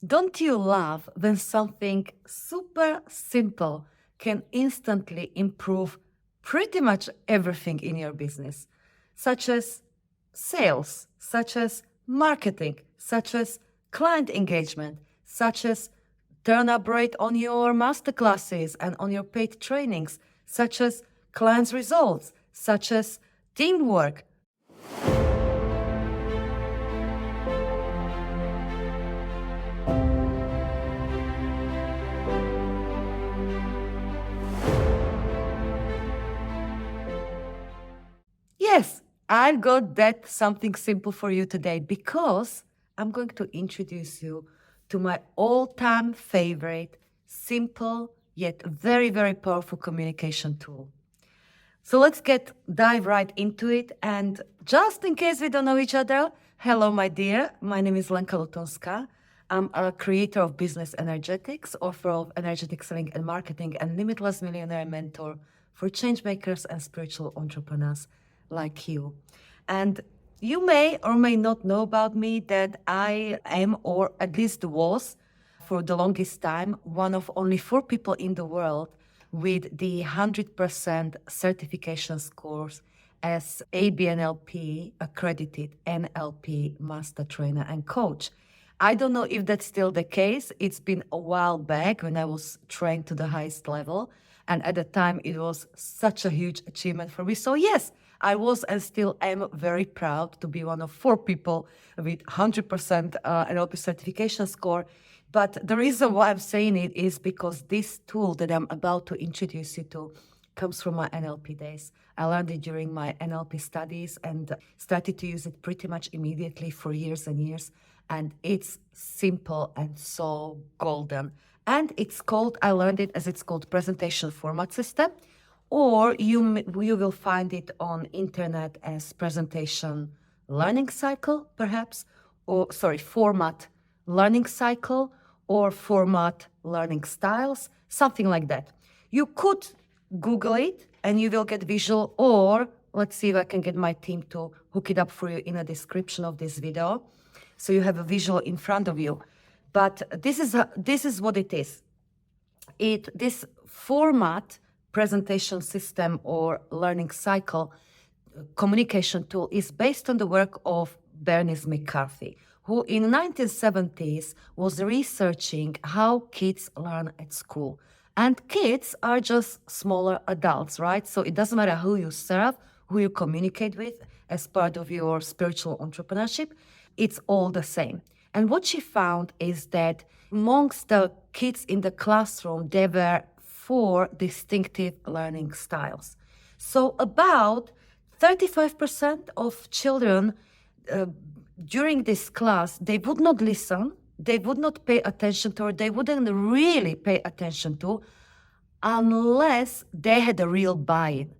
Don't you love when something super simple can instantly improve pretty much everything in your business, such as sales, such as marketing, such as client engagement, such as turn up rate on your masterclasses and on your paid trainings, such as clients' results, such as teamwork. Yes, I've got that something simple for you today because I'm going to introduce you to my all-time favorite, simple yet very, very powerful communication tool. So let's dive right into it. And just in case we don't know each other, hello, my dear. My name is Lenka Lutonska. I'm a creator of Business Energetics, author of Energetic Selling and Marketing, and Limitless Millionaire mentor for change makers and spiritual entrepreneurs like you. And you may or may not know about me that I am, or at least was, for the longest time, one of only 4 people in the world with the 100% certification scores as ABNLP accredited NLP master trainer and coach. I don't know if that's still the case. It's been a while back when I was trained to the highest level. And at the time, it was such a huge achievement for me. So, yes, I was and still am very proud to be one of 4 people with 100% NLP certification score. But the reason why I'm saying it is because this tool that I'm about to introduce you to comes from my NLP days. I learned it during my NLP studies and started to use it pretty much immediately for years and years. And it's simple and so golden. And I learned it as it's called presentation format system, or you will find it on internet as presentation learning cycle, perhaps, or format learning cycle, or format learning styles, something like that. You could Google it and you will get visual, or let's see if I can get my team to hook it up for you in a description of this video, so you have a visual in front of you. But this is what it is. This format presentation system or learning cycle communication tool is based on the work of Bernice McCarthy, who in the 1970s was researching how kids learn at school. And kids are just smaller adults, right? So it doesn't matter who you serve, who you communicate with as part of your spiritual entrepreneurship, it's all the same. And what she found is that amongst the kids in the classroom, there were 4 distinctive learning styles. So about 35% of children during this class, they would not listen, they would not pay attention to, or they wouldn't really pay attention to unless they had a real buy-in,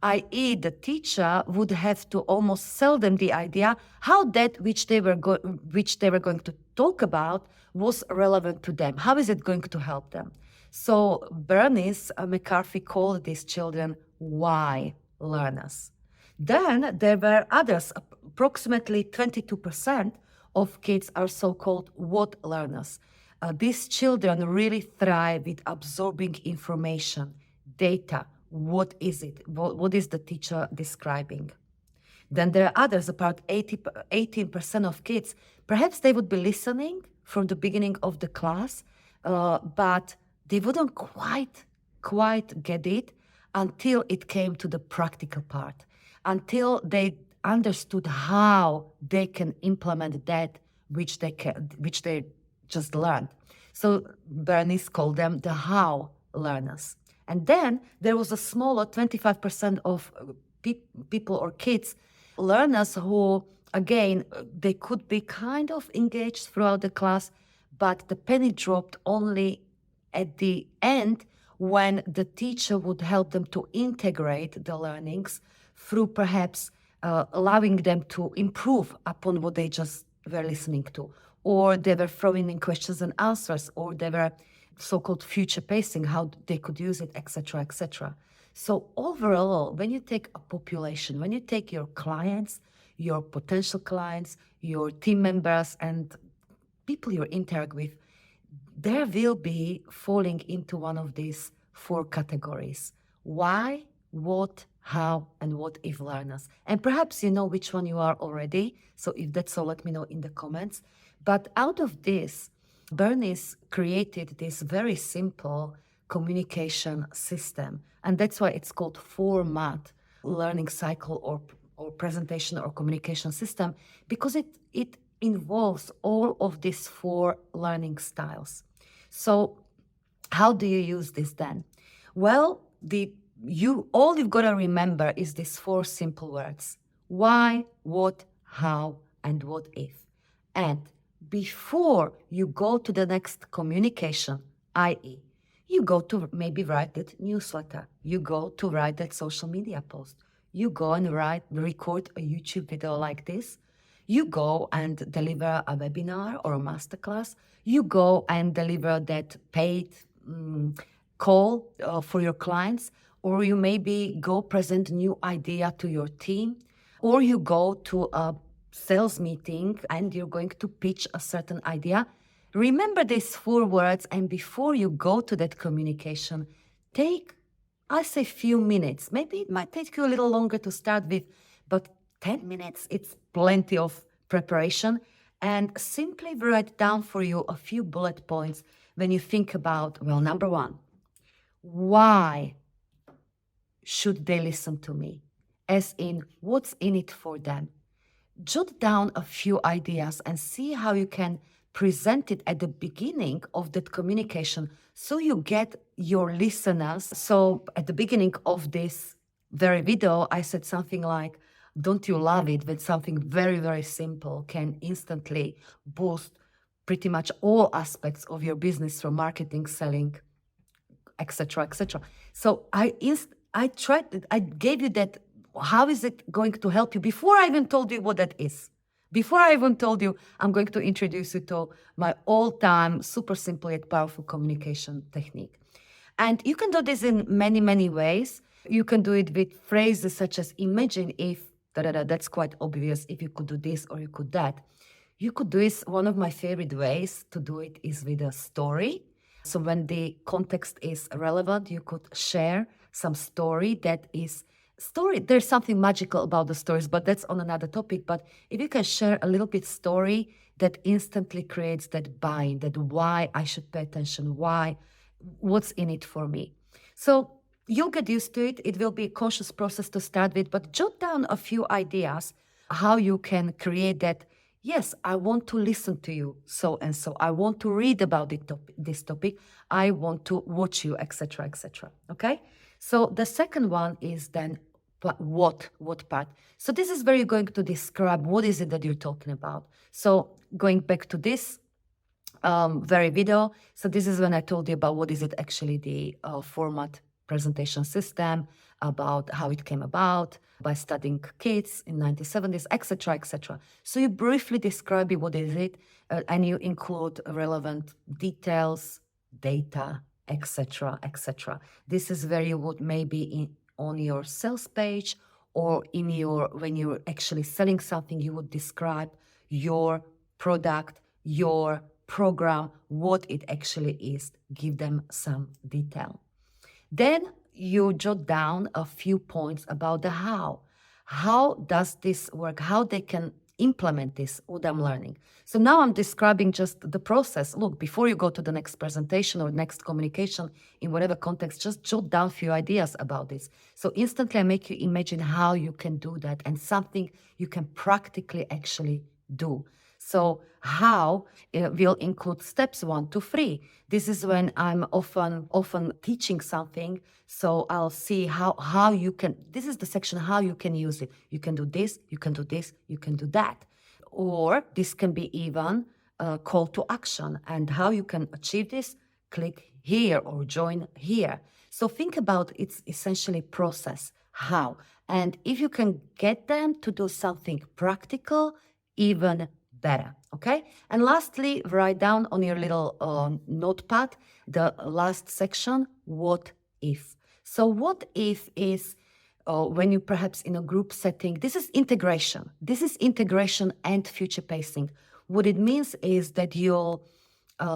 i.e. the teacher would have to almost sell them the idea how that which they were going to talk about was relevant to them. How is it going to help them? So Bernice McCarthy called these children why learners. Then there were others. Approximately 22% of kids are so-called what learners. These children really thrive with absorbing information, data. What is it? What is the teacher describing? Then there are others, about 18% of kids. Perhaps they would be listening from the beginning of the class, but they wouldn't quite get it until it came to the practical part, until they understood how they can implement that which they just learned. So Bernice called them the how learners. And then there was a smaller 25% of people or kids, learners who, again, they could be kind of engaged throughout the class, but the penny dropped only at the end when the teacher would help them to integrate the learnings through perhaps allowing them to improve upon what they just were listening to, or they were throwing in questions and answers, or they were so-called future pacing, how they could use it, etc., etc. So overall, when you take a population, when you take your clients, your potential clients, your team members, and people you interact with, there will be falling into one of these four categories: why, what, how, and what if learners. And perhaps you know which one you are already. So if that's so, let me know in the comments. But out of this, Bernice created this very simple communication system. And that's why it's called format learning cycle or presentation or communication system, because it involves all of these four learning styles. So how do you use this then? Well, all you've got to remember is these four simple words: why, what, how, and what if. And before you go to the next communication, i.e., you go to maybe write that newsletter, you go to write that social media post, you go and record a YouTube video like this, you go and deliver a webinar or a masterclass, you go and deliver that paid call for your clients, or you maybe go present a new idea to your team, or you go to a sales meeting and you're going to pitch a certain idea. Remember these four words, and before you go to that communication, take, I say, few minutes. Maybe it might take you a little longer to start with, but 10 minutes, it's plenty of preparation. And simply write down for you a few bullet points when you think about, well, number one, why should they listen to me? As in, what's in it for them? Jot down a few ideas and see how you can present it at the beginning of that communication so you get your listeners. So at the beginning of this very video, I said something like, don't you love it when something very, very simple can instantly boost pretty much all aspects of your business, from marketing, selling, etc., etc. So I gave you that. How is it going to help you before I even told you what that is? Before I even told you, I'm going to introduce you to my all-time super simple yet powerful communication technique. And you can do this in many, many ways. You can do it with phrases such as imagine if, that's quite obvious, if you could do this or you could that. You could do this, one of my favorite ways to do it is with a story. So when the context is relevant, you could share some story that is there's something magical about the stories, but that's on another topic. But if you can share a little bit story that instantly creates that buy-in, that why I should pay attention, what's in it for me. So you'll get used to it. It will be a conscious process to start with, but jot down a few ideas how you can create that. Yes, I want to listen to you, so and so. I want to read about this topic. I want to watch you, etc., etc. Okay? So the second one is then what part. So this is where you're going to describe what is it that you're talking about. So going back to this very video. So this is when I told you about what is it actually, the format presentation system, about how it came about by studying kids in 1970s, etc., etc. So you briefly describe it, what is it, and you include relevant details, data, etc., etc. This is where you would maybe on your sales page or when you're actually selling something, you would describe your product, your program, what it actually is, give them some detail. Then you jot down a few points about the how. How does this work? How they can implement this, what I'm learning. So now I'm describing just the process. Look, before you go to the next presentation or next communication, in whatever context, just jot down a few ideas about this. So instantly I make you imagine how you can do that and something you can practically actually do. So how will include steps 1 to 3. This is when I'm often teaching something. So I'll see how you can, this is the section how you can use it. You can do this, you can do this, you can do that. Or this can be even a call to action. And how you can achieve this, click here or join here. So think about it's essentially process, how. And if you can get them to do something practical, even better, okay? And lastly, write down on your little notepad the last section, what if. So what if is when you perhaps in a group setting, this is integration. This is integration and future pacing. What it means is that you'll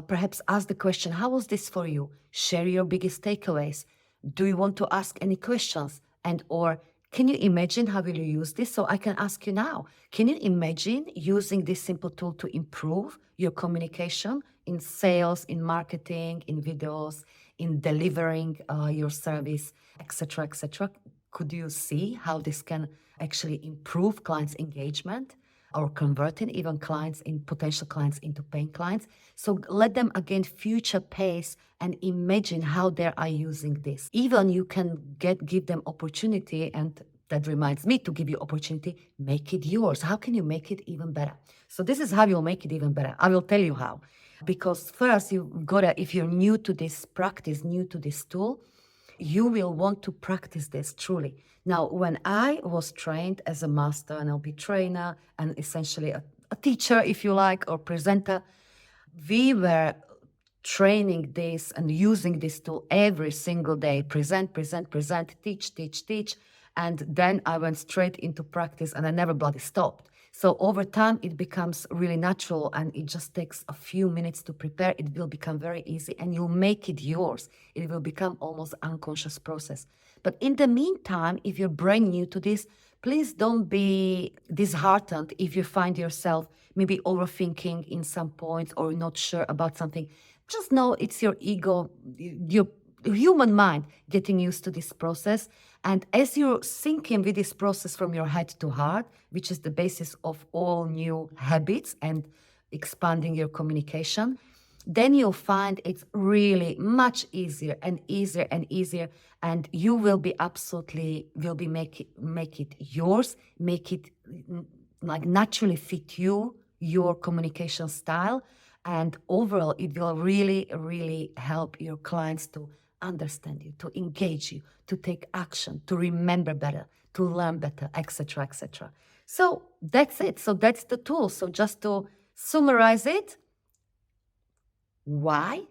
perhaps ask the question, how was this for you? Share your biggest takeaways. Do you want to ask any questions? And or can you imagine how will you use this? So I can ask you now, can you imagine using this simple tool to improve your communication in sales, in marketing, in videos, in delivering your service, etc., etc.? Could you see how this can actually improve clients' engagement or converting even clients in potential clients into paying clients? So let them again future pace and imagine how they are using this. Even you can give them opportunity, and that reminds me to give you opportunity, make it yours. How can you make it even better? So this is how you'll make it even better. I will tell you how. Because first you've got to, if you're new to this practice, new to this tool, you will want to practice this truly. Now, when I was trained as a master, NLP trainer, and essentially a teacher, if you like, or presenter, we were training this and using this tool every single day. Present, present, present, teach, teach, teach. And then I went straight into practice and I never bloody stopped. So over time, it becomes really natural and it just takes a few minutes to prepare. It will become very easy and you'll make it yours. It will become almost unconscious process. But in the meantime, if you're brand new to this, please don't be disheartened if you find yourself maybe overthinking in some points or not sure about something. Just know it's your ego, your human mind getting used to this process. And as you're sinking with this process from your head to heart, which is the basis of all new habits and expanding your communication, then you'll find it's really much easier and easier and easier. And you will be make it yours, make it like naturally fit you, your communication style. And overall, it will really, really help your clients to understand you, to engage you, to take action, to remember better, to learn better, etc., etc. So that's it. So that's the tool. So just to summarize it, why,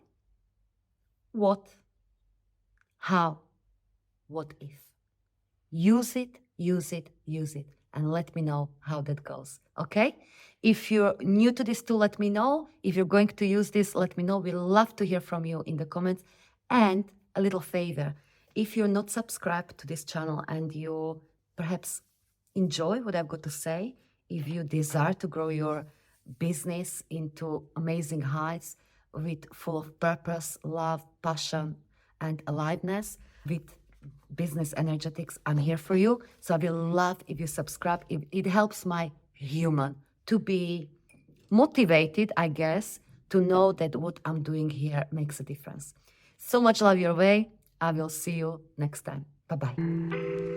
what, how, what if. Use it, use it, use it, and let me know how that goes, okay? If you're new to this tool, let me know. If you're going to use this, let me know. We'd love to hear from you in the comments. And a little favor, if you're not subscribed to this channel and you perhaps enjoy what I've got to say, if you desire to grow your business into amazing heights with full of purpose, love, passion, and aliveness, with business energetics, I'm here for you. So I will love if you subscribe. It helps my human to be motivated, I guess, to know that what I'm doing here makes a difference. So much love your way. I will see you next time. Bye-bye.